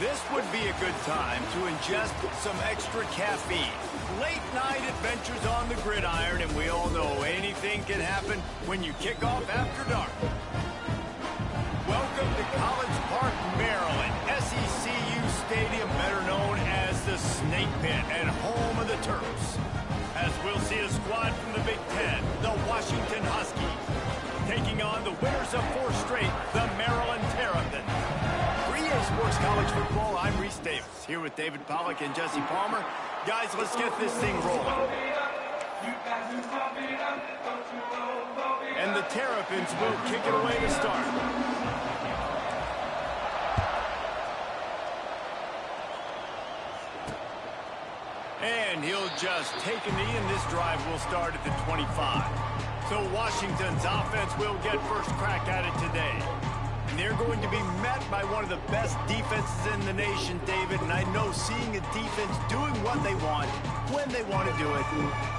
This would be a good time to ingest some extra caffeine. Late night adventures on the gridiron, and we all know anything can happen when you kick off after dark. Welcome to College Park, Maryland, SECU Stadium, better known as the Snake Pit and home of the Terps. As we'll see a squad from the Big Ten, the Washington Huskies, taking on the winners of 4 straight, the Maryland Terrapins. Sports College Football, I'm Reese Davis, here with David Pollack and Jesse Palmer. Guys, let's get this thing rolling. And the Terrapins will kick it away to start. And he'll just take a knee, and this drive will start at the 25. So Washington's offense will get first crack at it today. And they're going to be met by one of the best defenses in the nation, David. And I know seeing a defense doing what they want, when they want to do it,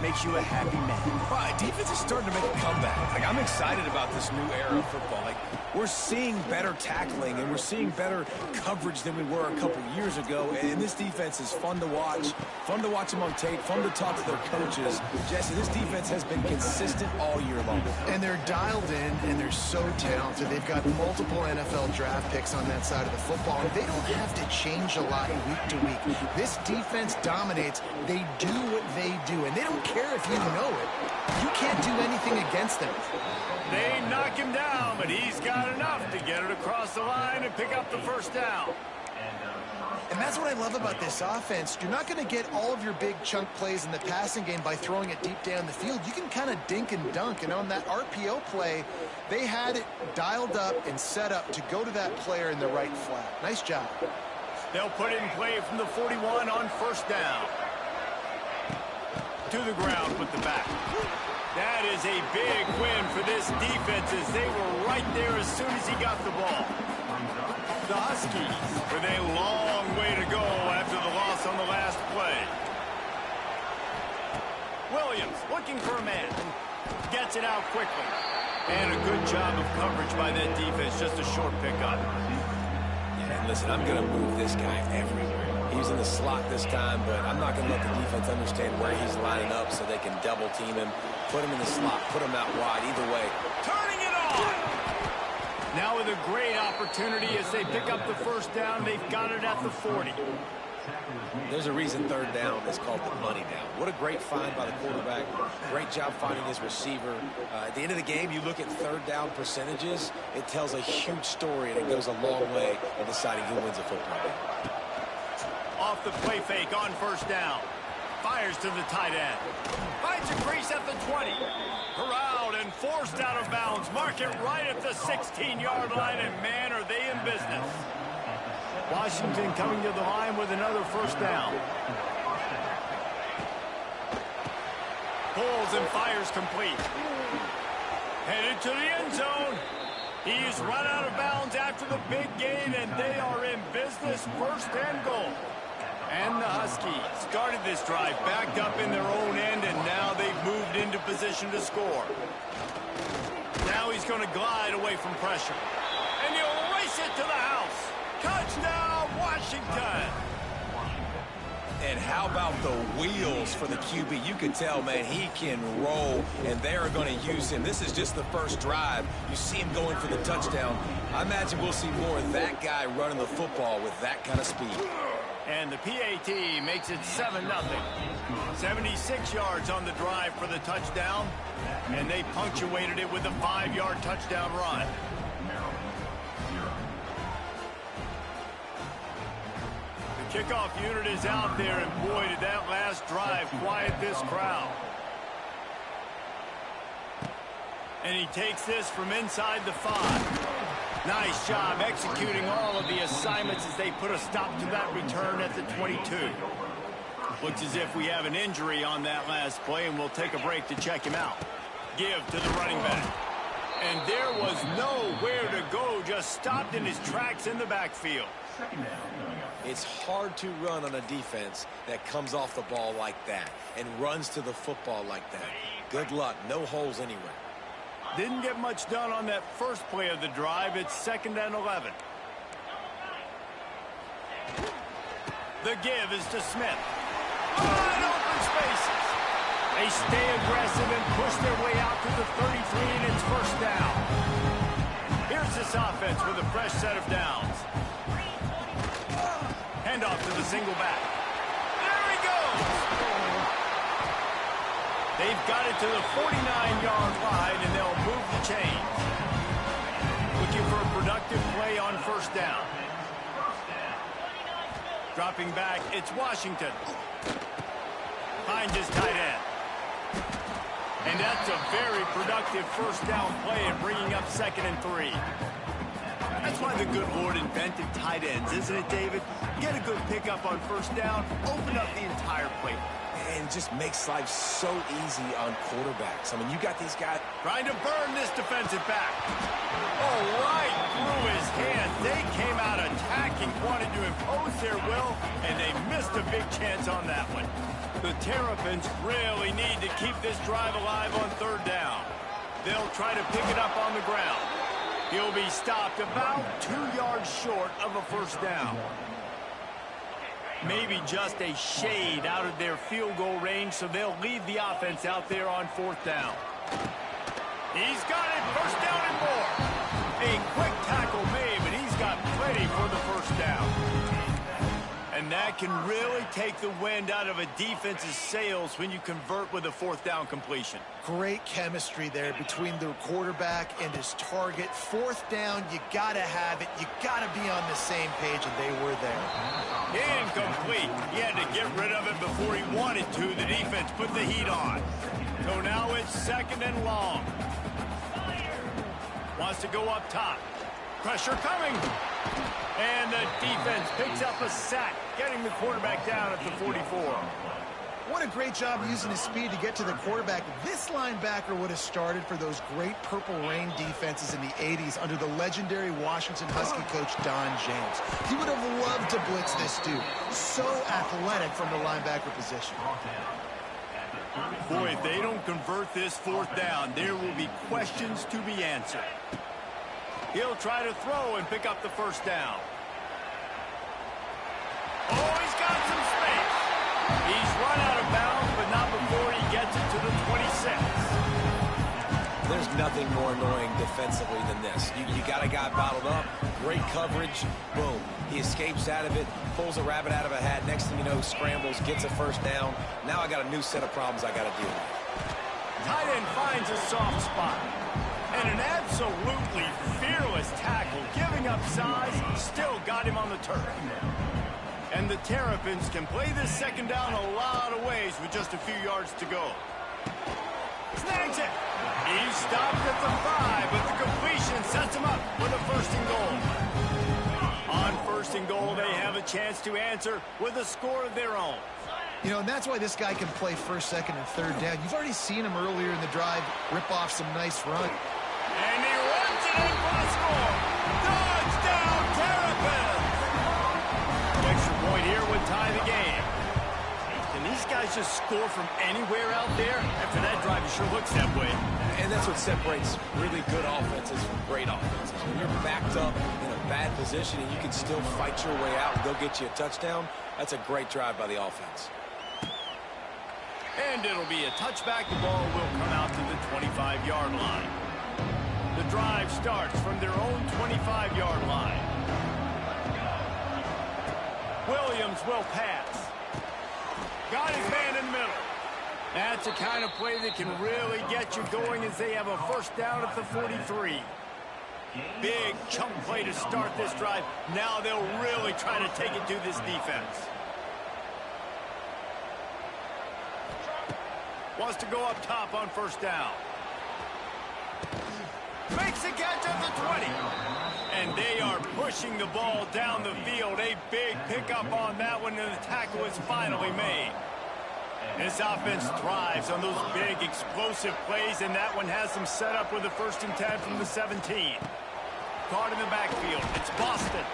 makes you a happy man. Right, defense is starting to make a comeback. Like, I'm excited about this new era of football. Like, we're seeing better tackling, and we're seeing better coverage than we were a couple years ago. And this defense is fun to watch them on tape, fun to talk to their coaches. Jesse, this defense has been consistent all year long. And they're dialed in, and they're so talented. They've got multiple NFL draft picks on that side of the football, and they don't have to change a lot week to week. This defense dominates. They do what they do, and they don't care if you know it. You can't do anything against them. They knock him down, but he's got enough to get it across the line and pick up the first down. And that's what I love about this offense. You're not going to get all of your big chunk plays in the passing game by throwing it deep down the field. You can kind of dink and dunk, and on that RPO play, they had it dialed up and set up to go to that player in the right flat. Nice job. They'll put it in play from the 41 on first down. To the ground with the back. That is a big win for this defense, as they were right there as soon as he got the ball. The Huskies with a long way to go after the loss on the last play. Williams looking for a man. Gets it out quickly. And a good job of coverage by that defense. Just a short pickup. Yeah, and listen, I'm going to move this guy everywhere. He's in the slot this time, but I'm not going to let the defense understand where he's lining up so they can double team him, put him in the slot, put him out wide. Either way, turning it on. Now with a great opportunity as they pick up the first down. They've got it at the 40. There's a reason third down is called the money down. What a great find by the quarterback. Great job finding his receiver. At the end of the game, you look at third down percentages. It tells a huge story, and it goes a long way in deciding who wins a football game. Off the play fake on first down. Fires to the tight end. Finds a crease at the 20. Corralled and forced out of bounds. Mark it right at the 16-yard line, and man, are they in business. Washington coming to the line with another first down. Pulls and fires complete. Headed to the end zone. He's run out of bounds after the big gain, and they are in business, first and goal. And the Huskies started this drive backed up in their own end, and now they've moved into position to score. Now he's going to glide away from pressure. And he'll race it to the house. Touchdown, Washington! And how about the wheels for the QB? You can tell, man, he can roll, and they are going to use him. This is just the first drive. You see him going for the touchdown. I imagine we'll see more of that guy running the football with that kind of speed. And the PAT makes it 7-0. 76 yards on the drive for the touchdown, and they punctuated it with a 5-yard touchdown run. The kickoff unit is out there, and boy, did that last drive quiet this crowd. And he takes this from inside the 5. Nice job executing all of the assignments as they put a stop to that return at the 22. Looks as if we have an injury on that last play, and we'll take a break to check him out. Give to the running back. And there was nowhere to go, just stopped in his tracks in the backfield. It's hard to run on a defense that comes off the ball like that and runs to the football like that. Good luck. No holes anywhere. Didn't get much done on that first play of the drive. It's 2nd and 11. The give is to Smith. Wide open spaces. They stay aggressive and push their way out to the 33, and it's 1st down. Here's this offense with a fresh set of downs. Handoff to the single back. There he goes. They've got it to the 49-yard line, and they'll move the chains. Looking for a productive play on 1st down. Dropping back, it's Washington. Finds his tight end. And that's a very productive 1st down play and bringing up 2nd and 3. That's why the good Lord invented tight ends, isn't it, David? Get a good pickup on 1st down, open up the entire plate. And just makes life so easy on quarterbacks. I mean, you got these guys trying to burn this defensive back. Oh, right through his hands. They came out attacking, wanted to impose their will, and they missed a big chance on that one. The Terrapins really need to keep this drive alive on 3rd down. They'll try to pick it up on the ground. He'll be stopped about 2 yards short of a 1st down. Maybe just a shade out of their field goal range, so they'll leave the offense out there on 4th down. He's got it, 1st down and more. A quick tackle made, but he's got plenty for the 1st down. And that can really take the wind out of a defense's sails when you convert with a 4th down completion. Great chemistry there between the quarterback and his target. 4th down, you got to have it. You got to be on the same page, and they were there. Incomplete. He had to get rid of it before he wanted to. The defense put the heat on. So now it's 2nd and long. Wants to go up top. Pressure coming. And the defense picks up a sack, getting the quarterback down at the 44. What a great job using his speed to get to the quarterback. This linebacker would have started for those great Purple Rain defenses in the 80s under the legendary Washington Husky coach Don James. He would have loved to blitz this dude. So athletic from the linebacker position. Boy, if they don't convert this 4th down, there will be questions to be answered. He'll try to throw and pick up the 1st down. Oh, he's got some space. He's run out of bounds, but not before he gets it to the 26. There's nothing more annoying defensively than this. You got a guy bottled up, great coverage, boom. He escapes out of it, pulls a rabbit out of a hat. Next thing you know, scrambles, gets a 1st down. Now I got a new set of problems I got to deal with. Tight end finds a soft spot. And an absolutely fearless tackle, giving up size, still got him on the turf. And the Terrapins can play this 2nd down a lot of ways with just a few yards to go. Snags it. He's stopped at the 5, but the completion sets him up with a 1st and goal. On 1st and goal, they have a chance to answer with a score of their own. You know, and that's why this guy can play 1st, 2nd, and 3rd down. You've already seen him earlier in the drive rip off some nice run. And he runs it in for the score. Touchdown, Terrapins! The extra point here would tie the game. Can these guys just score from anywhere out there? After that drive, it sure looks that way. And that's what separates really good offenses from great offenses. When you're backed up in a bad position and you can still fight your way out and go get you a touchdown, that's a great drive by the offense. And it'll be a touchback. The ball will come out to the 25-yard line. The drive starts from their own 25-yard line. Williams will pass. Got his man in the middle. That's the kind of play that can really get you going as they have a first down at the 43. Big chunk play to start this drive. Now they'll really try to take it to this defense. Wants to go up top on first down. Makes a catch at the 20. And they are pushing the ball down the field. A big pickup on that one, and the tackle is finally made. This offense thrives on those big, explosive plays, and that one has them set up with a 1st and 10 from the 17. Caught in the backfield. It's Boston.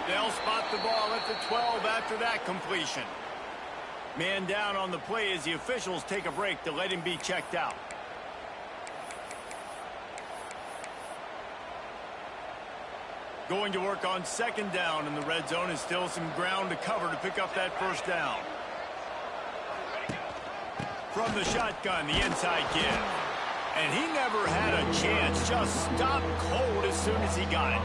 They'll spot the ball at the 12 after that completion. Man down on the play as the officials take a break to let him be checked out. Going to work on 2nd down in the red zone, and still some ground to cover to pick up that first down. From the shotgun, the inside give. And he never had a chance. Just stopped cold as soon as he got it.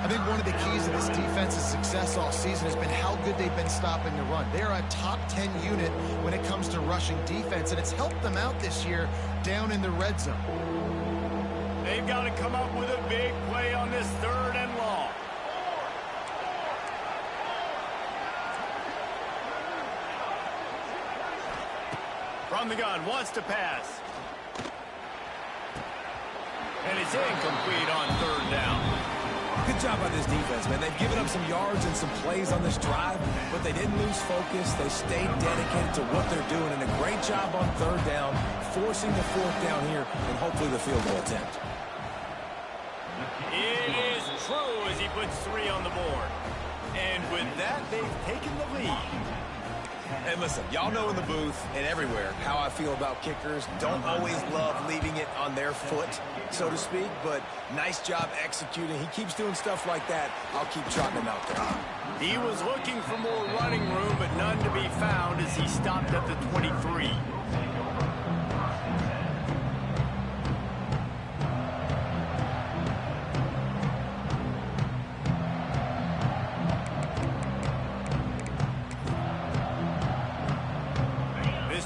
I think one of the keys to this defense's success all season has been how good they've been stopping the run. They're a top 10 unit when it comes to rushing defense, and it's helped them out this year down in the red zone. They've got to come up with a big play on this 3rd and long. From the gun, wants to pass. And it's incomplete on 3rd down. Good job by this defense, man. They've given up some yards and some plays on this drive, but they didn't lose focus. They stayed dedicated to what they're doing, and a great job on 3rd down, forcing the 4th down here, and hopefully the field goal attempt. It is true as he puts 3 on the board. And with that, they've taken the lead. And listen, y'all know in the booth and everywhere how I feel about kickers. Don't always love leaving it on their foot, so to speak, but nice job executing. He keeps doing stuff like that. I'll keep trotting him out there. He was looking for more running room, but none to be found as he stopped at the 23.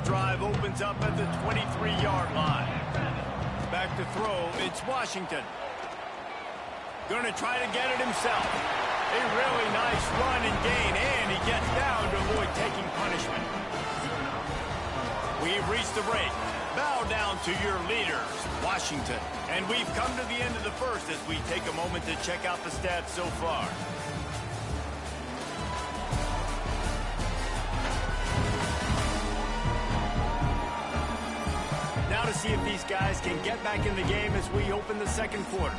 Drive opens up at the 23-yard line. Back to throw, it's Washington. Gonna try to get it himself. A really nice run and gain, and he gets down to avoid taking punishment. We've reached the break. Bow down to your leaders, Washington. And we've come to the end of the first as we take a moment to check out the stats so far. Now to see if these guys can get back in the game as we open the 2nd quarter.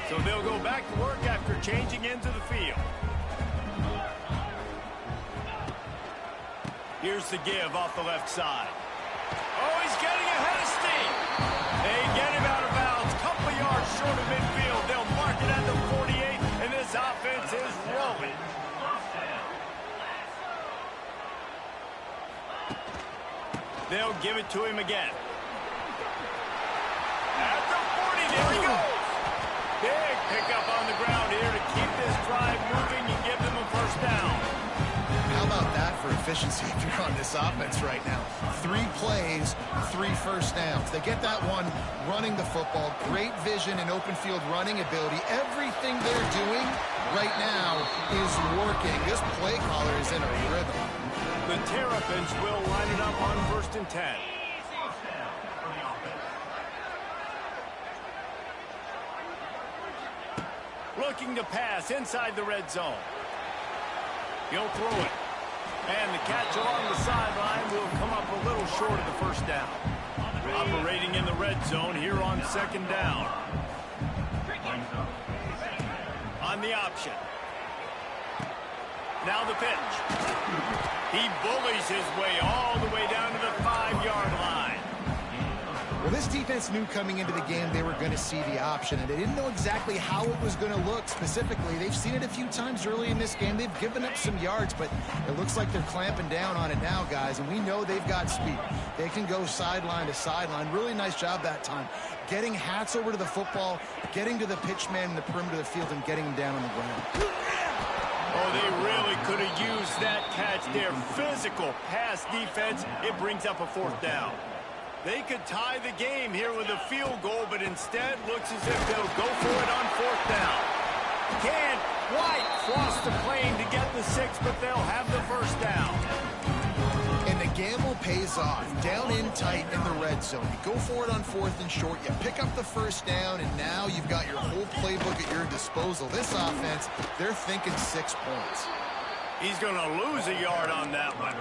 So they'll go back to work after changing into the field. Here's the give off the left side. Oh, he's getting ahead of steam. They get him out of bounds. Couple yards short of midfield. They'll mark it at the 48, and this offense is rolling. They'll give it to him again. At the 40, there he goes. Big pickup on the ground here to keep this drive moving and give them a first down. How about that for efficiency if you're on this offense right now? 3 plays, 3 first downs. They get that one running the football. Great vision and open field running ability. Everything they're doing right now is working. This play caller is in a rhythm. The Terrapins will line it up on 1st and 10. Looking to pass inside the red zone. He'll throw it. And the catch along the sideline will come up a little short of the first down. Operating in the red zone here on 2nd down. On the option. Now the pitch. He bullies his way all the way down to the 5-yard line. Well, this defense knew coming into the game they were going to see the option, and they didn't know exactly how it was going to look specifically. They've seen it a few times early in this game. They've given up some yards, but it looks like they're clamping down on it now, guys, and we know they've got speed. They can go sideline to sideline. Really nice job that time. Getting Hats over to the football, getting to the pitch man in the perimeter of the field, and getting him down on the ground. Oh, they really could have used that catch there. Physical pass defense. It brings up a 4th down. They could tie the game here with a field goal, but instead looks as if they'll go for it on 4th down. Can't quite cross the plane to get the 6, but they'll have the 1st down. And the gamble pays off. Down in tight in the red zone. You go for it on 4th and short. You pick up the 1st down, and now you've got your whole playbook at your disposal. This offense, they're thinking 6 points. He's going to lose a yard on that one.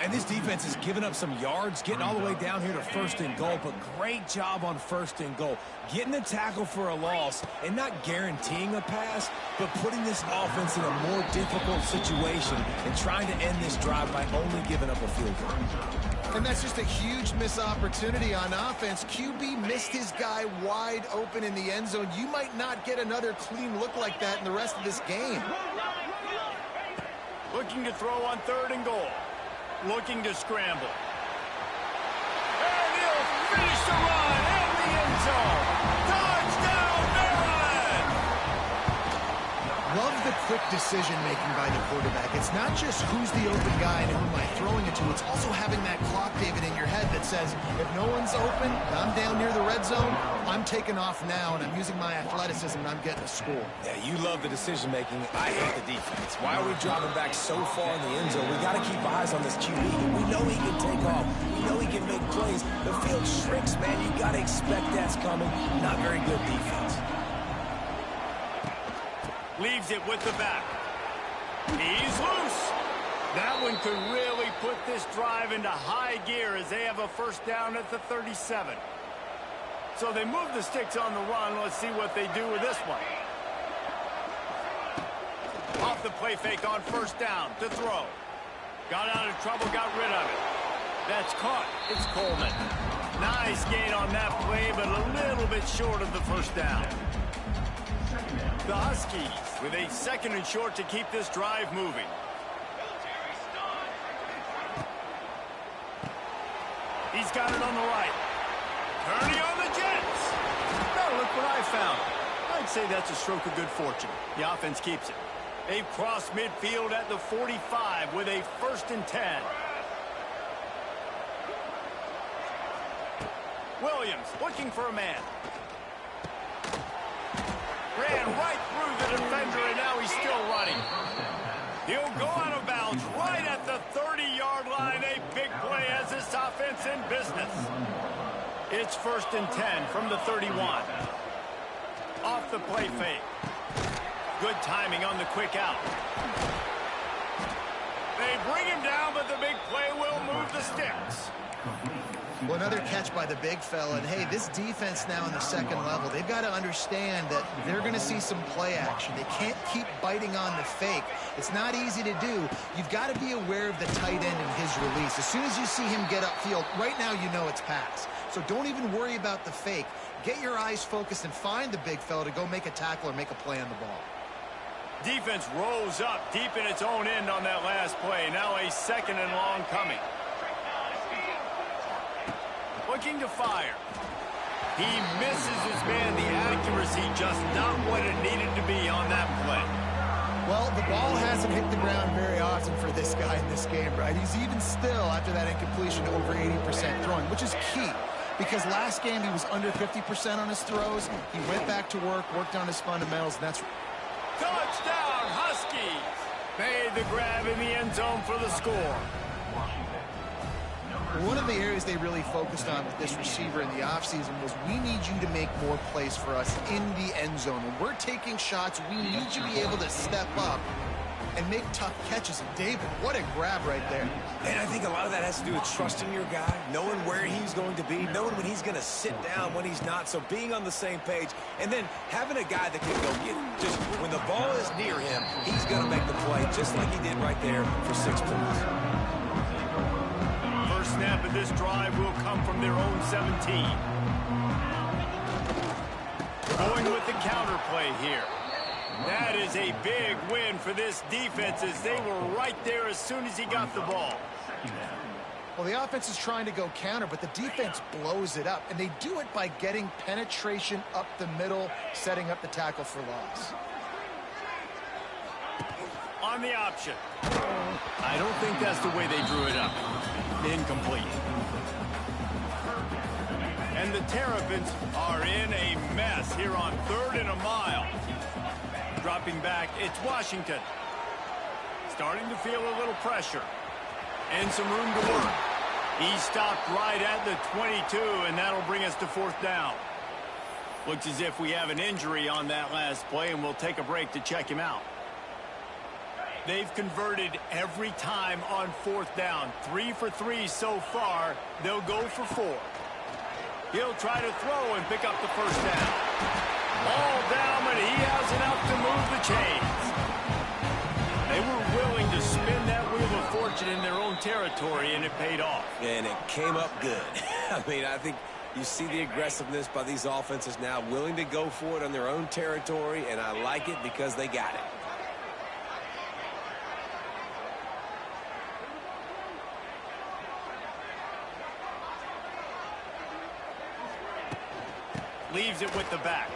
And this defense has given up some yards, getting all the way down here to 1st and goal, but great job on 1st and goal. Getting the tackle for a loss and not guaranteeing a pass, but putting this offense in a more difficult situation and trying to end this drive by only giving up a field goal. And that's just a huge missed opportunity on offense. QB missed his guy wide open in the end zone. You might not get another clean look like that in the rest of this game. Looking to throw on 3rd and goal. Looking to scramble. And he'll finish the run in the end zone. Touchdown, Maryland! Love the quick decision-making by the quarterback. It's not just who's the open guy and who am I throwing it to. It's also having that clock, David, in your head that says, if no one's open, I'm down near the red zone, I'm taking off now, and I'm using my athleticism, and I'm getting a score. Yeah, you love the decision-making. I hate the defense. Why are we dropping back so far in the end zone? We got to keep eyes on this QB. We know he can take off. We know he can make plays. The field shrinks, man. You got to expect that's coming. Not very good defense. Leaves it with the back. He's loose. That one could really put this drive into high gear as they have a 1st down at the 37. So they move the sticks on the run. Let's see what they do with this one. Off the play fake on 1st down to throw. Got out of trouble, got rid of it. That's caught. It's Coleman. Nice gain on that play, but a little bit short of the 1st down. The Huskies with a 2nd and short to keep this drive moving. He's got it on the right. Turning on the Jets. Now look what I found. I'd say that's a stroke of good fortune. The offense keeps it. They've crossed midfield at the 45 with a 1st and 10. Williams looking for a man. Ran right through the defender, and now he's still running. He'll go out of bounds right at the 30-yard line. A big play as this offense in business. It's 1st and 10 from the 31. Off the play fake. Good timing on the quick out. They bring him down, but the big play will move the sticks. Well, another catch by the big fella. And, hey, this defense now in the 2nd level, they've got to understand that they're going to see some play action. They can't keep biting on the fake. It's not easy to do. You've got to be aware of the tight end and his release. As soon as you see him get upfield, right now you know it's pass. So don't even worry about the fake. Get your eyes focused and find the big fella to go make a tackle or make a play on the ball. Defense rose up deep in its own end on that last play. Now a 2nd and long coming. Looking to fire. He misses his man. The accuracy just not what it needed to be on that play. Well, the ball hasn't hit the ground very often for this guy in this game, right? He's even still, after that incompletion, over 80% throwing, which is key. Because last game he was under 50% on his throws. He went back to work, worked on his fundamentals, and that's... Touchdown, Huskies! Made the grab in the end zone for the score. One of the areas they really focused on with this receiver in the offseason was we need you to make more plays for us in the end zone. When we're taking shots, we need you to be able to step up and make tough catches. And David, what a grab right there. And I think a lot of that has to do with trusting your guy, knowing where he's going to be, knowing when he's going to sit down, when he's not. So being on the same page, and then having a guy that can go get it. Just when the ball is near him, he's going to make the play, just like he did right there for 6 points. First snap half of this drive will come from their own 17. Going with the counter play here. That is a big win for this defense as they were right there as soon as he got the ball. Well, the offense is trying to go counter, but the defense blows it up, and they do it by getting penetration up the middle, setting up the tackle for loss. On the option. I don't think that's the way they drew it up. Incomplete. And the Terrapins are in a mess here on 3rd and a mile. Dropping back, it's Washington. Starting to feel a little pressure. And some room to work. He stopped right at the 22, and that'll bring us to 4th down. Looks as if we have an injury on that last play, and we'll take a break to check him out. They've converted every time on 4th down. 3 for 3 so far. They'll go for 4. He'll try to throw and pick up the 1st down. All down, but he has enough to move the chains. They were willing to spin that wheel of fortune in their own territory, and it paid off. And it came up good. I mean, I think you see the aggressiveness by these offenses now, willing to go for it on their own territory, and I like it because they got it. Leaves it with the back.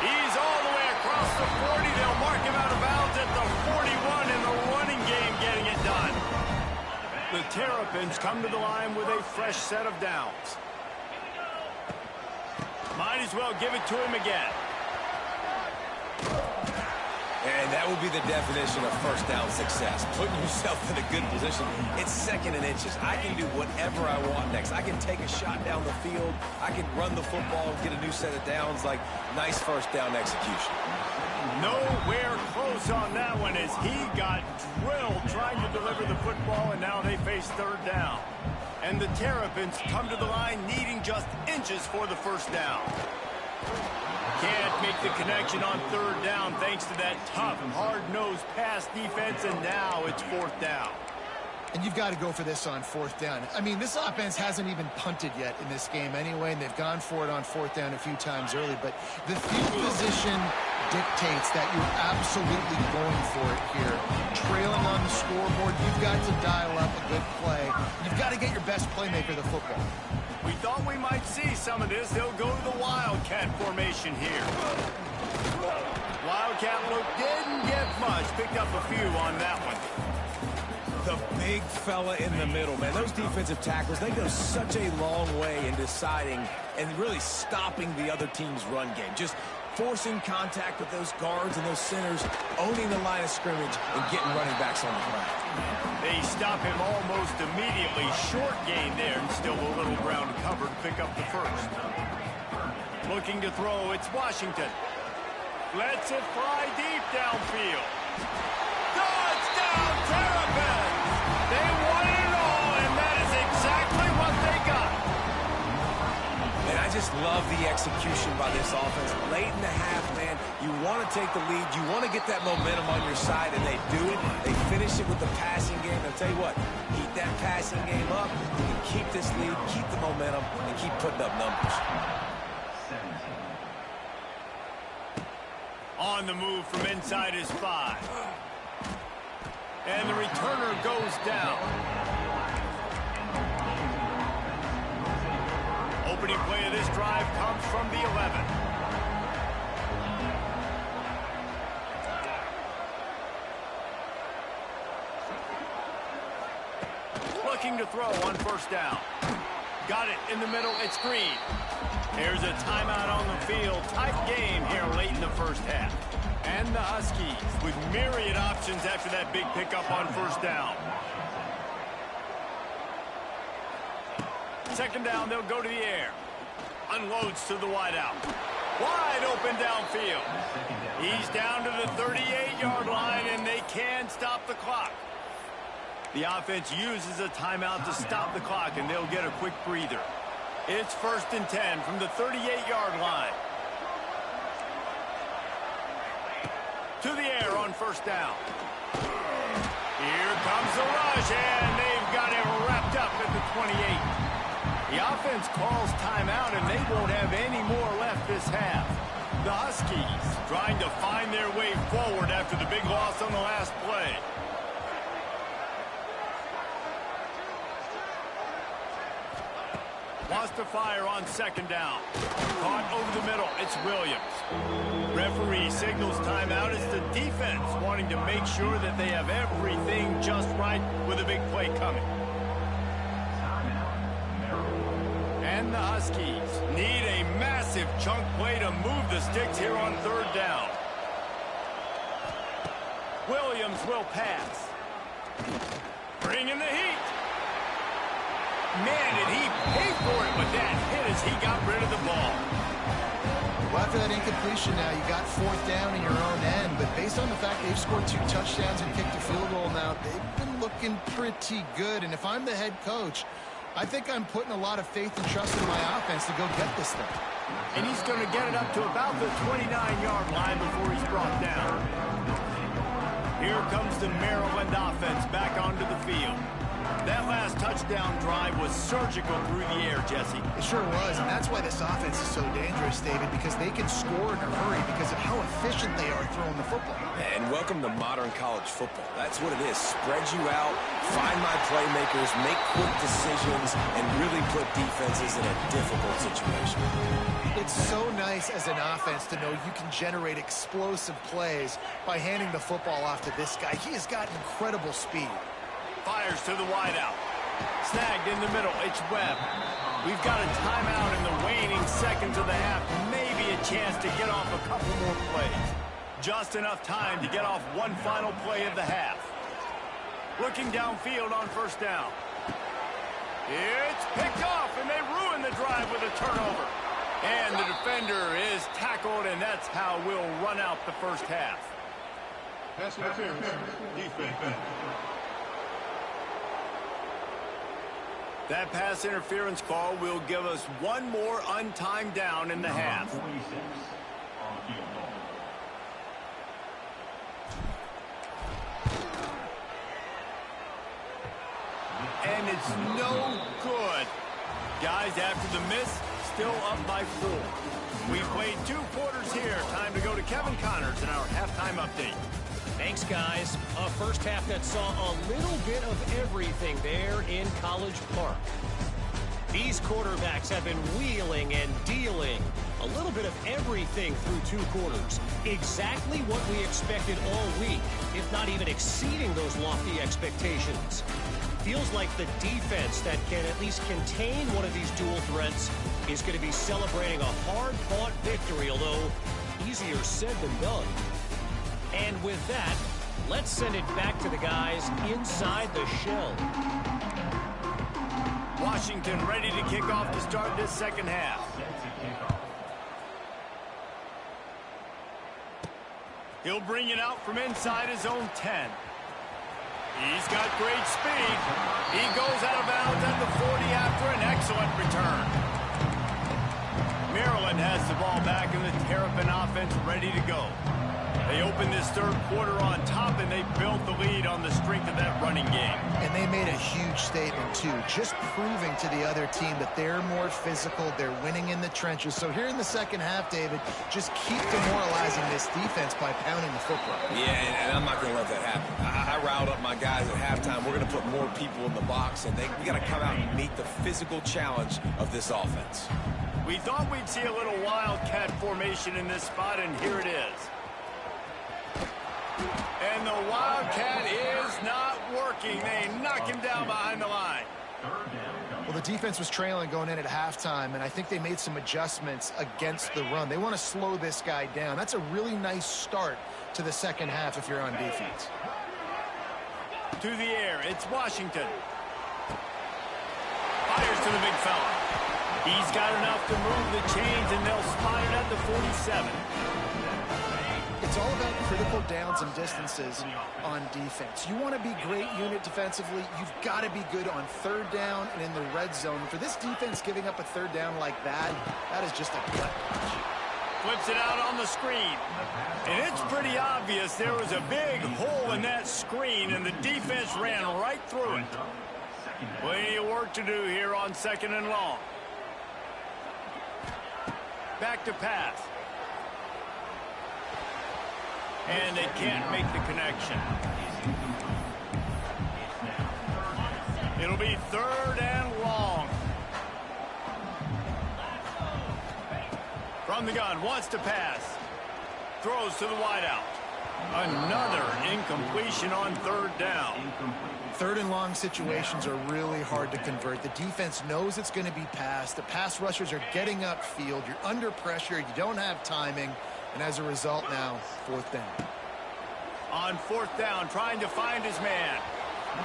He's all the way across the 40. They'll mark him out of bounds at the 41 in the running game, getting it done. The Terrapins come to the line with a fresh set of downs. Might as well give it to him again. And that will be the definition of 1st down success. Putting yourself in a good position. It's 2nd and inches. I can do whatever I want next. I can take a shot down the field. I can run the football and get a new set of downs. Like, nice 1st down execution. Nowhere close on that one as he got drilled trying to deliver the football, and now they face 3rd down. And the Terrapins come to the line needing just inches for the 1st down. Can't make the connection on 3rd down thanks to that tough, hard-nosed pass defense, and now it's 4th down. And you've got to go for this on 4th down. I mean, this offense hasn't even punted yet in this game anyway, and they've gone for it on 4th down a few times early, but the field position dictates that you're absolutely going for it here. Trailing on the scoreboard, you've got to dial up a good play. You've got to get your best playmaker the football. We thought we might see some of this. They'll go to the Wildcat formation here. Wildcat look didn't get much. Picked up a few on that one. The big fella in the middle, man. Those defensive tackles, they go such a long way in deciding and really stopping the other team's run game. Just forcing contact with those guards and those centers, owning the line of scrimmage, and getting running backs on the ground. They stop him almost immediately. Short gain there, and still a little ground covered to pick up the 1st. Looking to throw, it's Washington. Lets it fly deep downfield. Touchdown, Terrapins! They won it all, and that is exactly what they got. And I just love the execution by this offense. Late in the half, man, you want to take the lead. You want to get that momentum on your side, and they do it. They finish it with the passing game. I'll tell you what, keep that passing game up. You can keep this lead, keep the momentum, and keep putting up numbers. On the move from inside his 5. And the returner goes down. Opening play of this drive comes from the 11. Looking to throw on 1st down. Got it in the middle. It's Green. There's a timeout on the field. Tight game here late in the 1st half. And the Huskies with myriad options after that big pickup on 1st down. 2nd down, they'll go to the air. Unloads to the wideout. Wide open downfield. He's down to the 38-yard line, and they can stop the clock. The offense uses a timeout to stop the clock, and they'll get a quick breather. It's 1st and 10 from the 38-yard line. To the air on 1st down. Here comes the rush, and they've got it wrapped up at the 28. The offense calls timeout, and they won't have any more left this half. The Huskies trying to find their way forward after the big loss on the last play. Wants to fire on second down. Caught over the middle. It's Williams. Referee signals timeout. It's the defense wanting to make sure that they have everything just right with a big play coming. And the Huskies need a massive chunk play to move the sticks here on third down. Williams will pass. Bringing the heat. Man, did he pay for it with that hit as he got rid of the ball. Well, after that incompletion now, you got fourth down in your own end, but based on the fact they've scored 2 touchdowns and kicked a field goal now, they've been looking pretty good. And if I'm the head coach, I think I'm putting a lot of faith and trust in my offense to go get this thing. And he's going to get it up to about the 29-yard line before he's brought down. Here comes the Maryland offense back onto the field. That last touchdown drive was surgical through the air, Jesse. It sure was, and that's why this offense is so dangerous, David, because they can score in a hurry because of how efficient they are throwing the football. And welcome to modern college football. That's what it is. Spread you out, find my playmakers, make quick decisions, and really put defenses in a difficult situation. It's so nice as an offense to know you can generate explosive plays by handing the football off to this guy. He has got incredible speed. Fires to the wideout. Snagged in the middle. It's Webb. We've got a timeout in the waning seconds of the half. Maybe a chance to get off a couple more plays. Just enough time to get off one final play of the half. Looking downfield on first down. It's picked off, and they ruin the drive with a turnover. And the defender is tackled, and that's how we'll run out the first half. Pass interference. Defense. That pass interference call will give us one more untimed down in the half. And it's no good. Guys, after the miss, still up by 4. We played 2 quarters here. Time to go to Kevin Connors in our halftime update. Thanks, guys. A first half that saw a little bit of everything there in College Park. These quarterbacks have been wheeling and dealing. A little bit of everything through 2 quarters. Exactly what we expected all week, if not even exceeding those lofty expectations. Feels like the defense that can at least contain one of these dual threats is going to be celebrating a hard-fought victory, although easier said than done. And with that, let's send it back to the guys inside the shell. Washington ready to kick off to start this second half. He'll bring it out from inside his own 10. He's got great speed. He goes out of bounds at the 40 after an excellent return. Maryland has the ball back and the Terrapin offense ready to go. They opened this third quarter on top, and they built the lead on the strength of that running game. And they made a huge statement, too, just proving to the other team that they're more physical, they're winning in the trenches. So here in the second half, David, just keep demoralizing this defense by pounding the football. Yeah, and I'm not going to let that happen. I riled up my guys at halftime. We're going to put more people in the box, and we got to come out and meet the physical challenge of this offense. We thought we'd see a little wildcat formation in this spot, and here it is. And the Wildcat is not working. They knock him down behind the line. Well, the defense was trailing going in at halftime, and I think they made some adjustments against the run. They want to slow this guy down. That's a really nice start to the second half if you're on defense. To the air, it's Washington. Fires to the big fella. He's got enough to move the chains, and they'll spot it at the 47. It's all about critical downs and distances on defense. You want to be great unit defensively, you've got to be good on third down and in the red zone. For this defense giving up a third down like that, that is just a gut punch. Whips it out on the screen. And it's pretty obvious there was a big hole in that screen, and the defense ran right through it. Plenty of work to do here on 2nd and long. Back to pass. And they can't make the connection. It'll be 3rd and long. From the gun, wants to pass. Throws to the wideout. Another incompletion on 3rd down. 3rd and long situations are really hard to convert. The defense knows it's going to be passed. The pass rushers are getting upfield. You're under pressure. You don't have timing. And as a result now, 4th down. On 4th down, trying to find his man.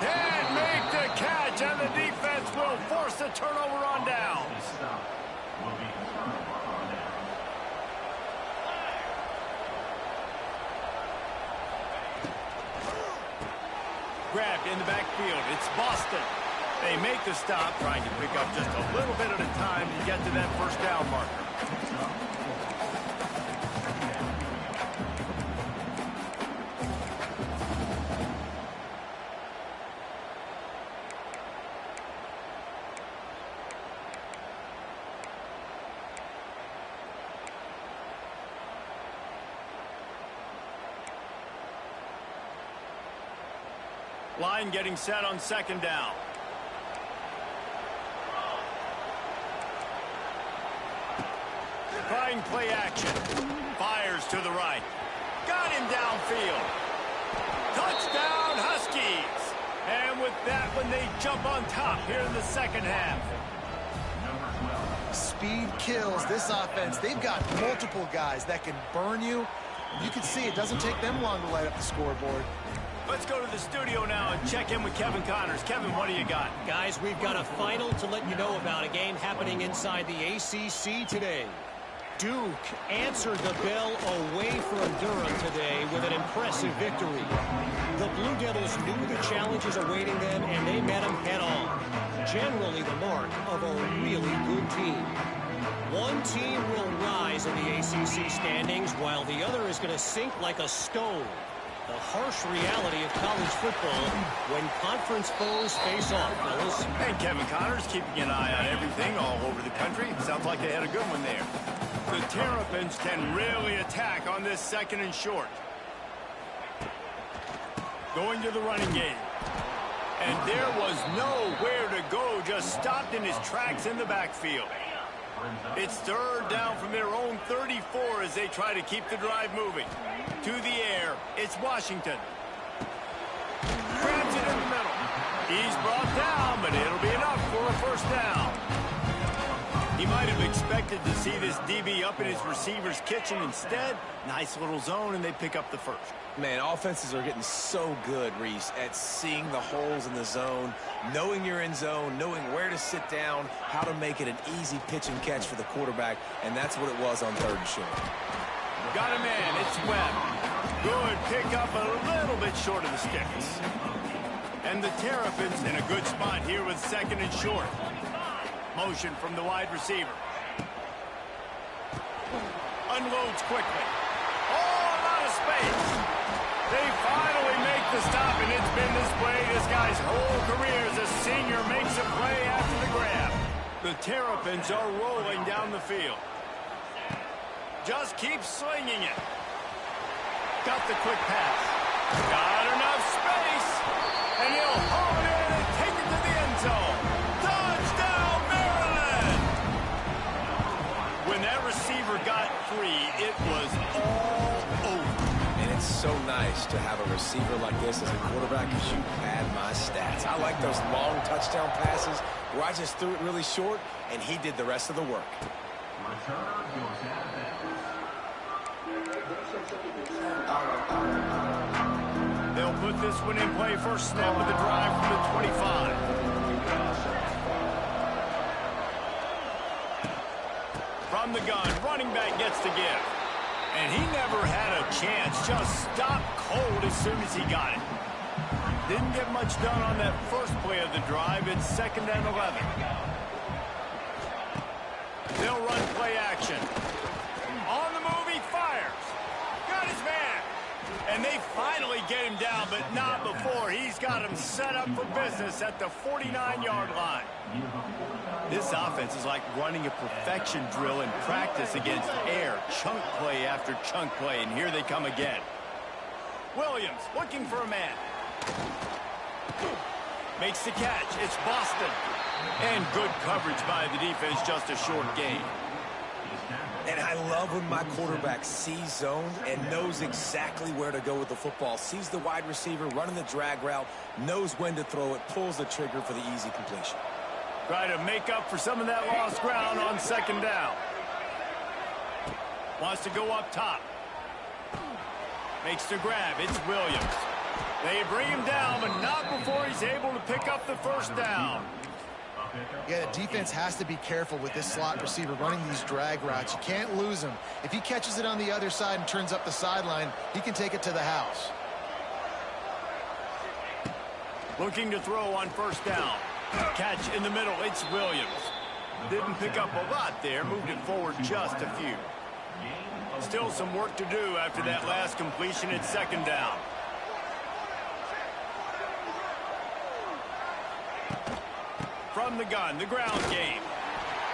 And make the catch, and the defense will force a turnover on downs. Grabbed in the backfield. It's Boston. They make the stop, trying to pick up just a little bit at a time to get to that 1st down marker. Line getting set on 2nd down. Trying play action. Fires to the right. Got him downfield. Touchdown, Huskies. And with that one, they jump on top here in the 2nd half. Speed kills this offense. They've got multiple guys that can burn you. You can see it doesn't take them long to light up the scoreboard. Let's go to the studio now and check in with Kevin Connors. Kevin, what do you got? Guys, we've got a final to let you know about, a game happening inside the ACC today. Duke answered the bell away from Durham today with an impressive victory. The Blue Devils knew the challenges awaiting them, and they met them head-on. Generally the mark of a really good team. One team will rise in the ACC standings, while the other is going to sink like a stone. The harsh reality of college football when conference foes face off, fellas. And Kevin Connors keeping an eye on everything all over the country. Sounds like they had a good one there. The Terrapins can really attack on this 2nd and short. Going to the running game. And there was nowhere to go, just stopped in his tracks in the backfield. It's 3rd down from their own 34 as they try to keep the drive moving. To the air, it's Washington. Grabs it in the middle. He's brought down, but it'll be enough for a 1st down. He might have expected to see this DB up in his receiver's kitchen. Instead, nice little zone, and they pick up the 1st. Man, offenses are getting so good, Reese, at seeing the holes in the zone, knowing you're in zone, knowing where to sit down, how to make it an easy pitch and catch for the quarterback, and that's what it was on 3rd and short. Got a man, it's Webb. Good pick up a little bit short of the sticks. And the Terrapins in a good spot here with 2nd and short. Motion from the wide receiver. Unloads quickly. Oh, a lot of space. They finally make the stop, and it's been this way this guy's whole career as a senior makes a play after the grab. The Terrapins are rolling down the field. Just keep slinging it. Got the quick pass. Got enough space. And he'll haul it in and take it to the end zone. Touchdown, Maryland! When that receiver got free, it was all over. And it's so nice to have a receiver like this as a quarterback because you pad my stats. I like those long touchdown passes where I just threw it really short, and he did the rest of the work. They'll put this one in play. First snap of the drive from the 25. From the gun, running back gets to give. And he never had a chance. Just stopped cold as soon as he got it. Didn't get much done on that first play of the drive. It's 2nd and 11. They'll run play action. On the move get him down, but not before he's got him set up for business at the 49-yard line. This offense is like running a perfection drill in practice against air, chunk play after chunk play, and here they come again. Williams looking for a man. Makes the catch. It's Boston. And good coverage by the defense, just a short gain. And I love when my quarterback sees zone and knows exactly where to go with the football. Sees the wide receiver running the drag route, knows when to throw it, pulls the trigger for the easy completion. Try to make up for some of that lost ground on second down. Wants to go up top. Makes the grab. It's Williams. They bring him down, but not before he's able to pick up the first down. Yeah, the defense has to be careful with this slot receiver running these drag routes. You can't lose him. If he catches it on the other side and turns up the sideline, he can take it to the house. Looking to throw on first down. Catch in the middle. It's Williams. Didn't pick up a lot there. Moved it forward just a few. Still some work to do after that last completion at second down. From the gun, the ground game.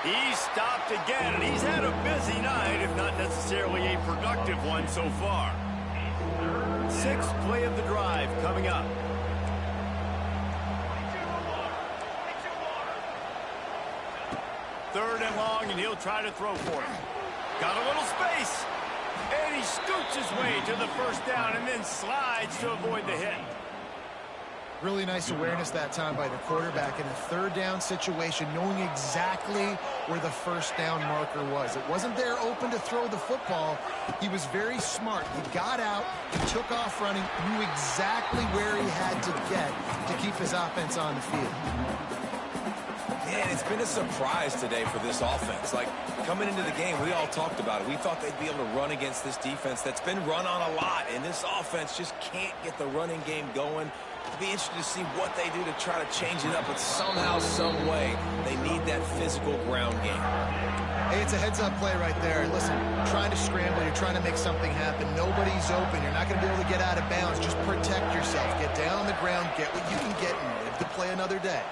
He's stopped again, and he's had a busy night, if not necessarily a productive one so far. Sixth play of the drive coming up. Third and long, and he'll try to throw for it. Got a little space, and he scoots his way to the first down and then slides to avoid the hit. Really nice awareness that time by the quarterback in a third down situation, knowing exactly where the first down marker was. It wasn't there open to throw the football. He was very smart. He got out, he took off running, knew exactly where he had to get to keep his offense on the field. Man, it's been a surprise today for this offense. Like, coming into the game, we all talked about it. We thought they'd be able to run against this defense that's been run on a lot, and this offense just can't get the running game going. It'll be interesting to see what they do to try to change it up, but somehow, some way, they need that physical ground game. Hey, it's a heads-up play right there. Listen, trying to scramble, you're trying to make something happen. Nobody's open. You're not going to be able to get out of bounds. Just protect yourself. Get down on the ground, get what you can get, and live to play another day.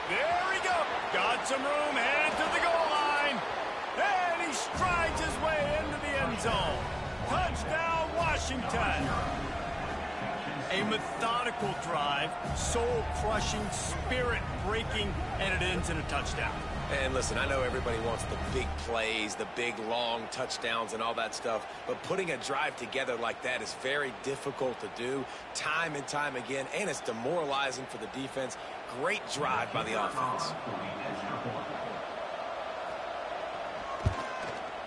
There we go. Got some room, headed to the goal line. And he strides his way into the end zone. Touchdown, Washington. A methodical drive, soul-crushing, spirit-breaking, and it ends in a touchdown. And listen, I know everybody wants the big plays, the big, long touchdowns and all that stuff, but putting a drive together like that is very difficult to do time and time again, and it's demoralizing for the defense. Great drive by the offense.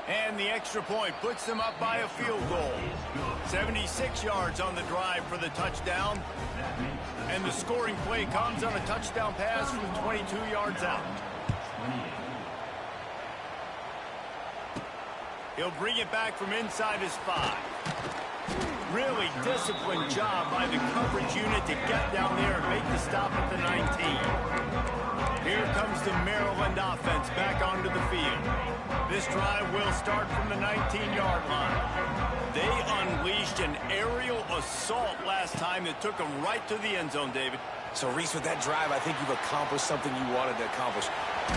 And the extra point puts them up by a field goal. 76 yards on the drive for the touchdown. And the scoring play comes on a touchdown pass from 22 yards out. He'll bring it back from inside his 5. Really disciplined job by the coverage unit to get down there and make the stop at the 19. Here comes the Maryland offense back onto the field. This drive will start from the 19-yard line. They unleashed an aerial assault last time that took them right to the end zone, David. So, Reese, with that drive, I think you've accomplished something you wanted to accomplish.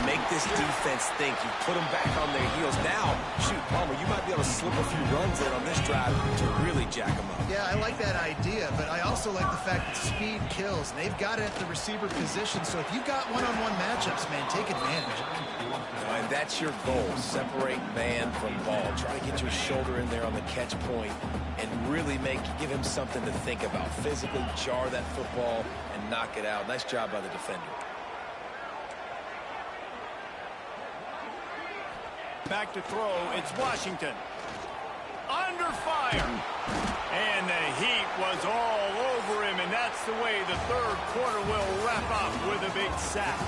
Make this defense think. You put them back on their heels. Now, shoot, Palmer, you might be able to slip a few runs in on this drive to really jack them up. Yeah, I like that idea, but I also like the fact that speed kills. They've got it at the receiver position, so if you've got one-on-one matchups, man, take advantage. And that's your goal. Separate man from ball. Try to get your shoulder in there on the catch point and really give him something to think about. Physically jar that football and knock it out. Nice job by the defender. Back to throw, it's Washington. Under fire. And the heat was all over him, and that's the way the third quarter will wrap up with a big sack.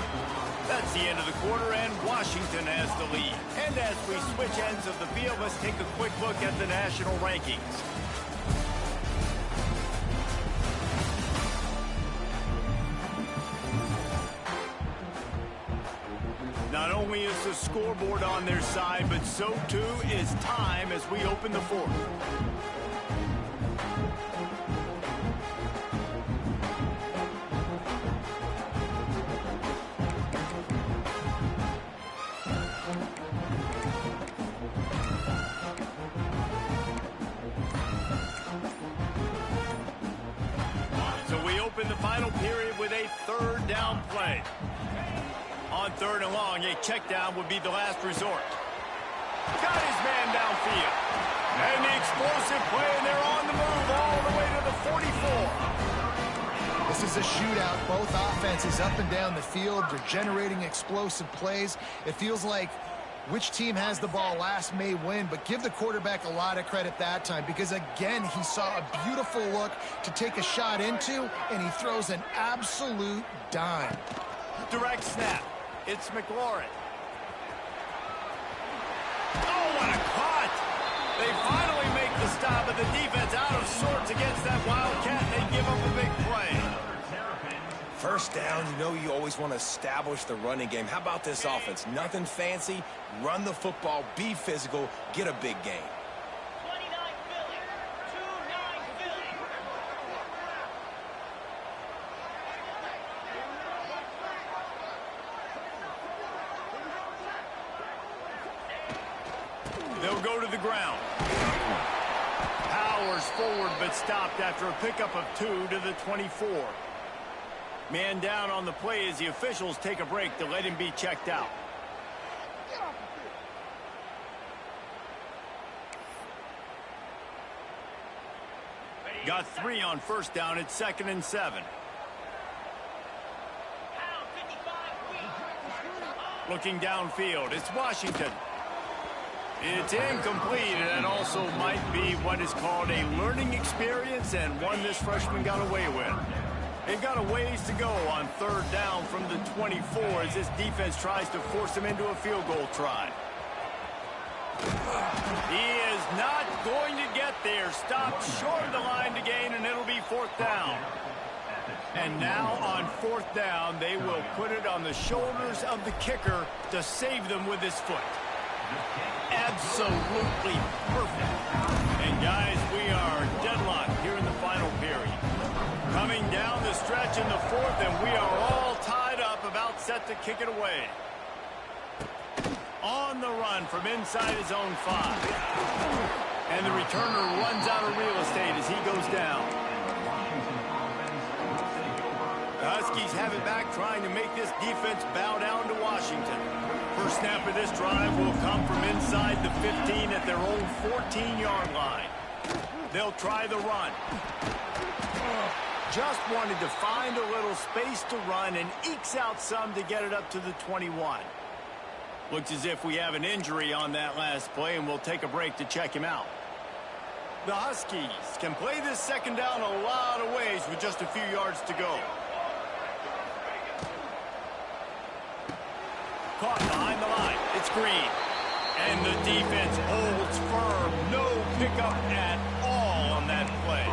That's the end of the quarter, and Washington has the lead. And as we switch ends of the field, let's take a quick look at the national rankings. Not only is the scoreboard on their side, but so too is time as we open the fourth. final period with a third down play. On third and long, a check down would be the last resort. Got his man downfield. And the explosive play, and they're on the move all the way to the 44. This is a shootout. Both offenses up and down the field. They're generating explosive plays. It feels like which team has the ball last may win, but give the quarterback a lot of credit that time because, again, he saw a beautiful look to take a shot into, and he throws an absolute dime. Direct snap. It's McLaurin. Oh, what a cut! They finally make the stop, but the defense out of sorts against that Wildcat. They give up a big play. First down, you know you always want to establish the running game. How about this offense? Nothing fancy. Run the football, be physical, get a big gain. 29 Philly, 2-9 Philly. They'll go to the ground. Powers forward, but stopped after a pickup of 2 to the 24. Man down on the play as the officials take a break to let him be checked out. Got 3 on first down. It's 2nd and 7. Looking downfield, it's Washington. It's incomplete, and it also might be what is called a learning experience, and one this freshman got away with. They've got a ways to go on third down from the 24 as this defense tries to force him into a field goal try. He is not going to get there. Stopped short of the line to gain, and it'll be 4th down. And now on 4th down, they will put it on the shoulders of the kicker to save them with his foot. Absolutely perfect. And guys, we are deadlocked here in the final period. Coming down the stretch in the 4th, and we are all tied up, about set to kick it away. On the run from inside his own 5. And the returner runs out of real estate as he goes down. The Huskies have it back, trying to make this defense bow down to Washington. First snap of this drive will come from inside the 15 at their own 14-yard line. They'll try the run. Just wanted to find a little space to run and ekes out some to get it up to the 21. Looks as if we have an injury on that last play, and we'll take a break to check him out. The Huskies can play this second down a lot of ways with just a few yards to go. Caught behind the line. It's Green. And the defense holds firm. No pickup at all on that play.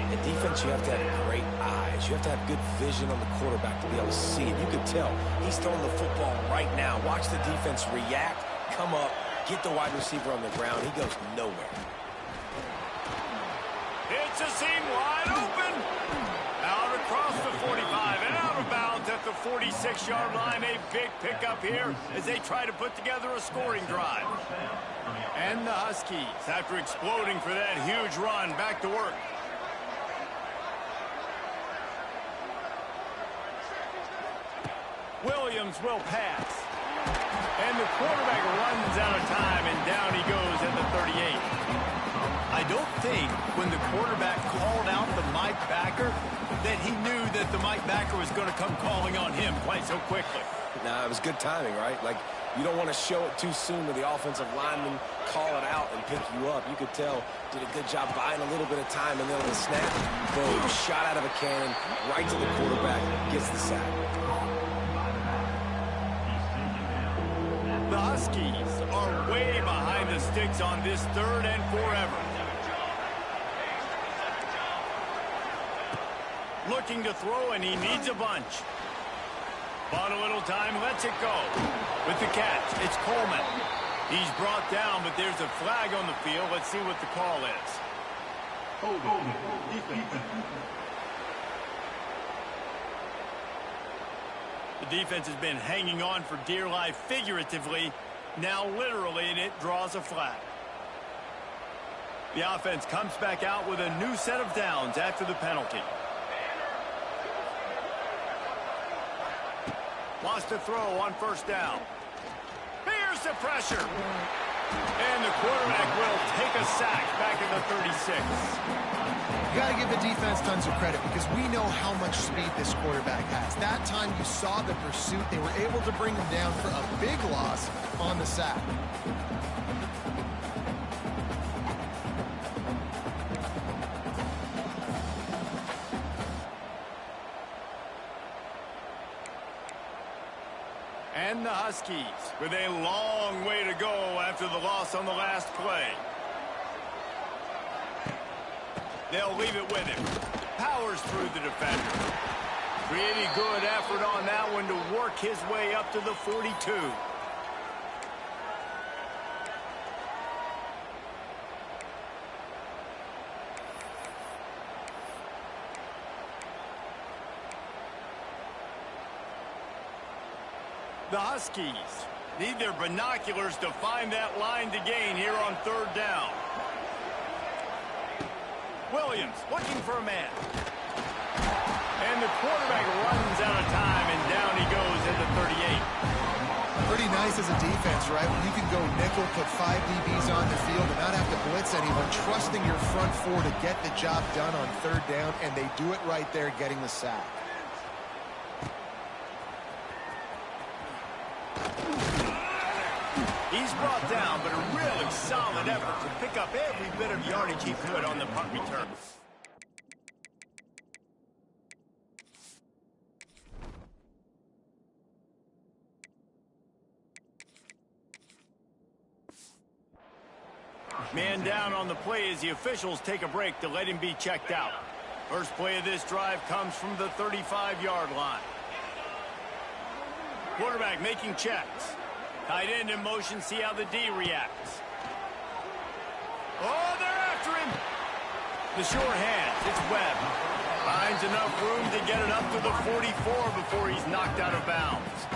In defense, you have to have great eyes. You have to have good vision on the quarterback to be able to see it. You can tell he's throwing the football right now. Watch the defense react, come up, get the wide receiver on the ground. He goes nowhere. It's a seam wide open. Out across the 45 and out of bounds at the 46-yard line. A big pickup here as they try to put together a scoring drive. And the Huskies, after exploding for that huge run, back to work. Williams will pass. And the quarterback runs out of time, and down he goes at the 38. I don't think when the quarterback called out the Mike backer that he knew that the Mike backer was going to come calling on him quite so quickly. Nah, it was good timing, right? Like, you don't want to show it too soon to the offensive lineman, call it out and pick you up. You could tell, did a good job buying a little bit of time, and then on the snap, boom, shot out of a cannon, right to the quarterback, gets the sack. The Huskies are way behind the sticks on this 3rd and forever. Looking to throw, and he needs a bunch. Bought a little time, lets it go. With the catch, it's Coleman. He's brought down, but there's a flag on the field. Let's see what the call is. The defense has been hanging on for dear life figuratively, now literally, and it draws a flag. The offense comes back out with a new set of downs after the penalty. Wants to throw on first down. Here's the pressure. And the quarterback will take a sack back at the 36. You got to give the defense tons of credit because we know how much speed this quarterback has. That time you saw the pursuit. They were able to bring him down for a big loss on the sack. And the Huskies with a long way to go after the loss on the last play. They'll leave it with him. Powers through the defender. Pretty good effort on that one to work his way up to the 42. The Huskies need their binoculars to find that line to gain here on third down. Williams looking for a man. And the quarterback runs out of time, and down he goes at the 38. Pretty nice as a defense, right? When you can go nickel, put 5 DBs on the field and not have to blitz anyone, trusting your front four to get the job done on third down, and they do it right there, getting the sack. He's brought down, but a really solid effort to pick up every bit of yardage he could on the punt return. Man down on the play as the officials take a break to let him be checked out. First play of this drive comes from the 35-yard line. Quarterback making checks. Tight end in motion, see how the D reacts. Oh, they're after him. The short hands, it's Webb. Finds enough room to get it up to the 44 before he's knocked out of bounds.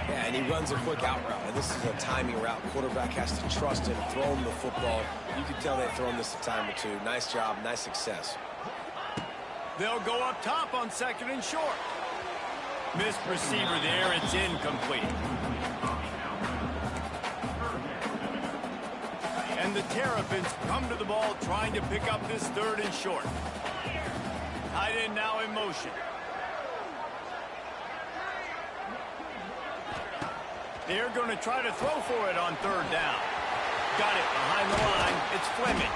Yeah, and he runs a quick out route, and this is a timing route. Quarterback has to trust him, throw him the football. You can tell they've thrown this a time or two. Nice job, nice success. They'll go up top on second and short. Missed receiver there, it's incomplete. And the Terrapins come to the ball trying to pick up this third and short. Tight end now in motion. They're going to try to throw for it on third down. Got it behind the line. It's Fleming.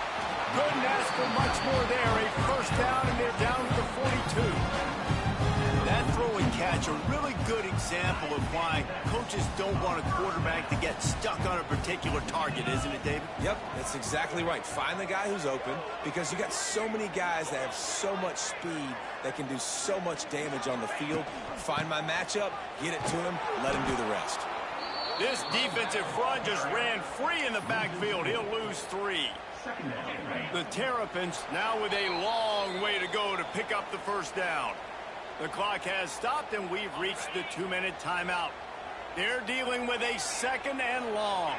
Couldn't ask for much more there. A first down, and they're down to the 42. That throw and catch, a really good example of why coaches don't want a quarterback to get stuck on a particular target, isn't it, David? Yep, that's exactly right. Find the guy who's open, because you got so many guys that have so much speed that can do so much damage on the field. Find my matchup, get it to him, let him do the rest. This defensive front just ran free in the backfield. He'll lose 3. The Terrapins now with a long way to go to pick up the first down. The clock has stopped, and we've reached the 2-minute timeout. They're dealing with a second and long.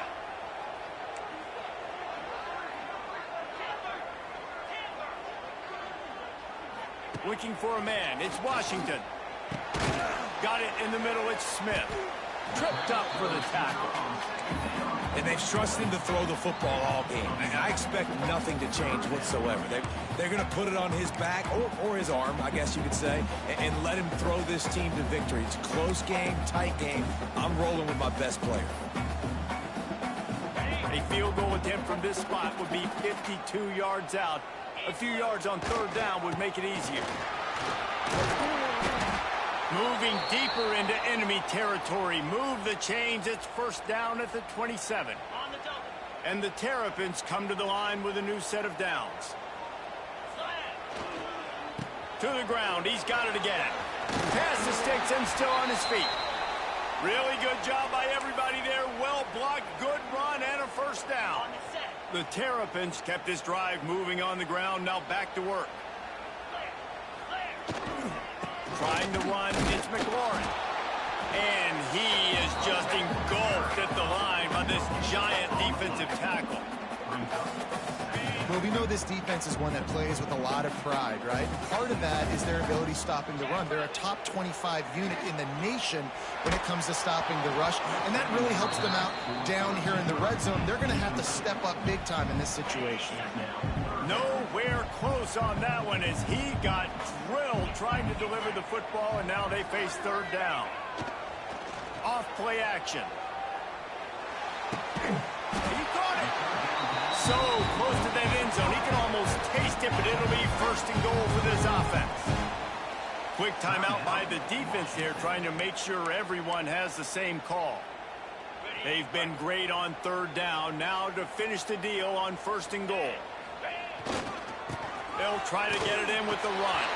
Looking for a man. It's Washington. Got it in the middle. It's Smith. Tripped up for the tackle. And they've trusted him to throw the football all game. And I expect nothing to change whatsoever. They're going to put it on his back, or his arm, I guess you could say, and let him throw this team to victory. It's a close game, tight game. I'm rolling with my best player. A field goal attempt from this spot would be 52 yards out. A few yards on third down would make it easier. Moving deeper into enemy territory. Move the chains. It's first down at the 27. On the double. And the Terrapins come to the line with a new set of downs. To the ground. He's got it again. Pass the sticks and still on his feet. Really good job by everybody there. Well blocked. Good run and a first down. On the set. The Terrapins kept this drive moving on the ground. Now back to work. Trying to run, it's McLaurin. And he is just engulfed at the line by this giant defensive tackle. Well, we know this defense is one that plays with a lot of pride, right? Part of that is their ability stopping the run. They're a top 25 unit in the nation when it comes to stopping the rush, and that really helps them out down here in the red zone. They're going to have to step up big time in this situation. Nowhere close on that one as he got drilled trying to deliver the football, and now they face third down. Off play action. He caught it. So close to that end zone. He can almost taste it, but it'll be first and goal for this offense. Quick timeout by the defense here, trying to make sure everyone has the same call. They've been great on third down. Now to finish the deal on first and goal. They'll try to get it in with the run.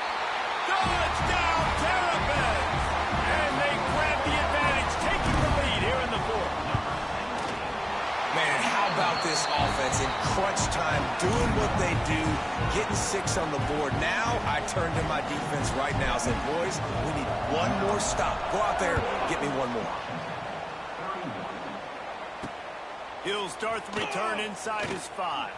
Touchdown, Terrapins! And they grab the advantage, taking the lead here in the fourth. Man, how about this offense in crunch time, doing what they do, getting 6 on the board. Now I turn to my defense right now and say, boys, we need one more stop. Go out there, get me one more. He'll start the return inside his 5.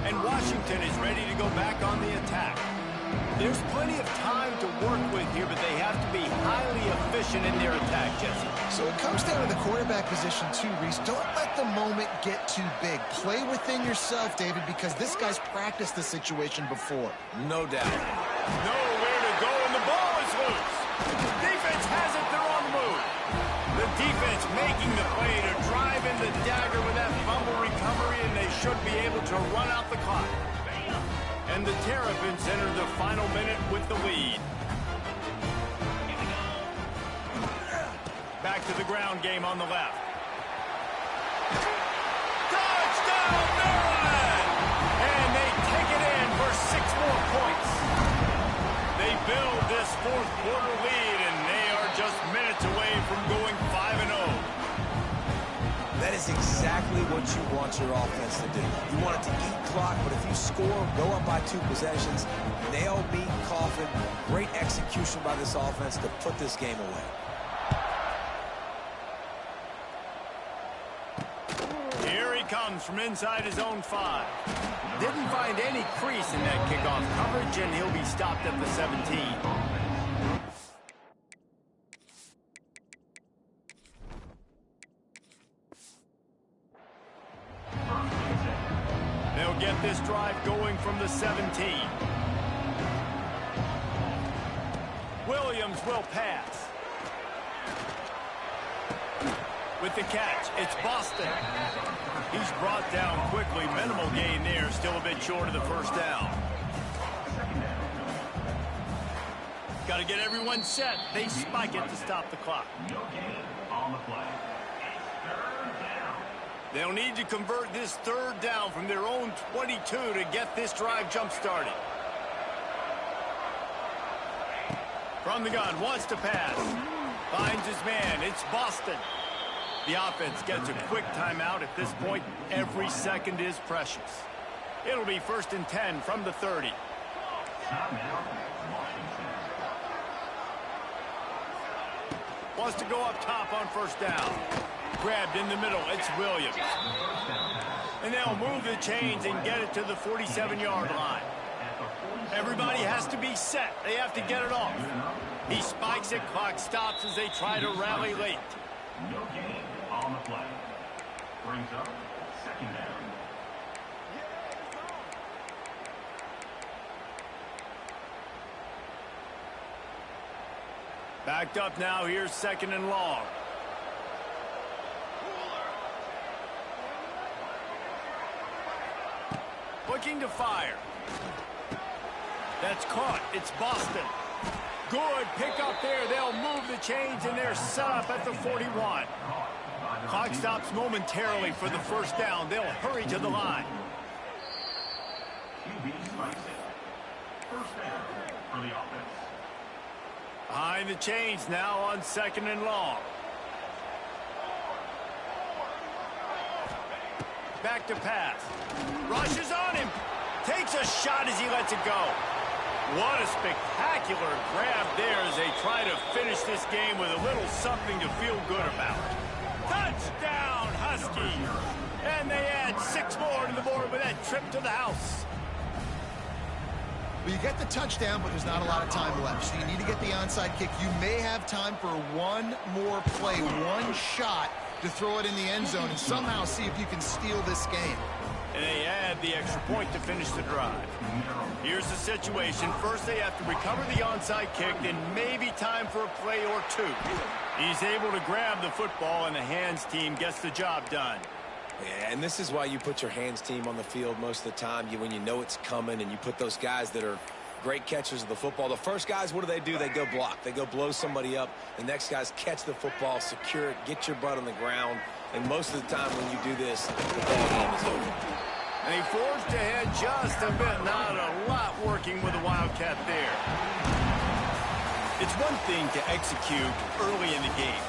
And Washington is ready to go back on the attack. There's plenty of time to work with here, but they have to be highly efficient in their attack, Jesse. So it comes down to the quarterback position too, Reese. Don't let the moment get too big. Play within yourself, David, because this guy's practiced the situation before. No doubt. Nowhere to go, and the ball is loose. Defense has it, they're on the move. The defense making the play to drive in the dagger with that fumble recovery, and they should be able to run out the clock. And the Terrapins enter the final minute with the lead. Back to the ground game on the left. Touchdown, Maryland! And they take it in for 6 more points. They build this fourth quarter lead, and they are just minutes away from going 5-0. That is exactly what you want your offense to do. You want it to eat clock, but if you score, go up by 2 possessions, nail, meet, coffin. Great execution by this offense to put this game away. Here he comes from inside his own 5. Didn't find any crease in that kickoff coverage, and he'll be stopped at the 17. They'll get this drive going from the 17. Williams will pass. With the catch, it's Boston. He's brought down quickly. Minimal gain there, still a bit short of the first down. Got to get everyone set. They spike it to stop the clock. No gain on the play. They'll need to convert this third down from their own 22 to get this drive jump-started. From the gun, wants to pass. Finds his man. It's Boston. The offense gets a quick timeout. At this point, every second is precious. It'll be 1st and 10 from the 30. Wants to go up top on first down. Grabbed in the middle, it's Williams. And they'll move the chains and get it to the 47-yard line. Everybody has to be set. They have to get it off. He spikes it, clock stops as they try to rally late. No gain on the play. Brings up 2nd down. Backed up now, here's 2nd and long. Looking to fire. That's caught. It's Boston. Good pick up there. They'll move the chains, and they're set up at the 41. Clock stops momentarily for the first down. They'll hurry to the line. QB strikes it. First down for the offense. Behind the chains now on 2nd and long. Back to pass. Rushes on him. Takes a shot as he lets it go. What a spectacular grab there as they try to finish this game with a little something to feel good about. Touchdown, Huskies! And they add 6 more to the board with that trip to the house. Well, you get the touchdown, but there's not a lot of time left. So you need to get the onside kick. You may have time for one more play, one shot to throw it in the end zone and somehow see if you can steal this game. And they add the extra point to finish the drive. Here's the situation. First, they have to recover the onside kick, then maybe time for a play or two. He's able to grab the football, and the hands team gets the job done. Yeah, and this is why you put your hands team on the field most of the time, when you know it's coming, and you put those guys that are great catchers of the football. The first guys, what do? They go block. They go blow somebody up. The next guys catch the football, secure it, get your butt on the ground. And most of the time when you do this, the ball game is over. And he forged ahead just a bit. Not a lot working with the Wildcat there. It's one thing to execute early in the game.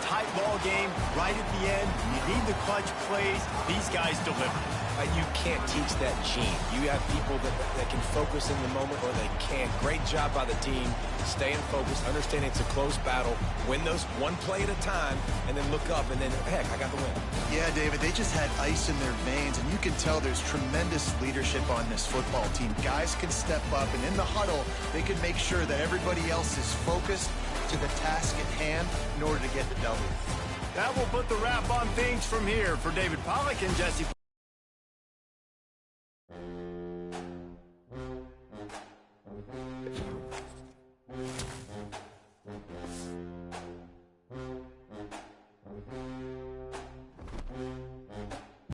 Tight ball game, right at the end. You need the clutch plays. These guys deliver. You can't teach that gene. You have people that can focus in the moment or they can't. Great job by the team, staying focused, understanding it's a close battle, win those one play at a time, and then look up, and then, heck, I got the win. Yeah, David, they just had ice in their veins, and you can tell there's tremendous leadership on this football team. Guys can step up, and in the huddle, they can make sure that everybody else is focused to the task at hand in order to get the W. That will put the wrap on things from here. For David Pollack and Jesse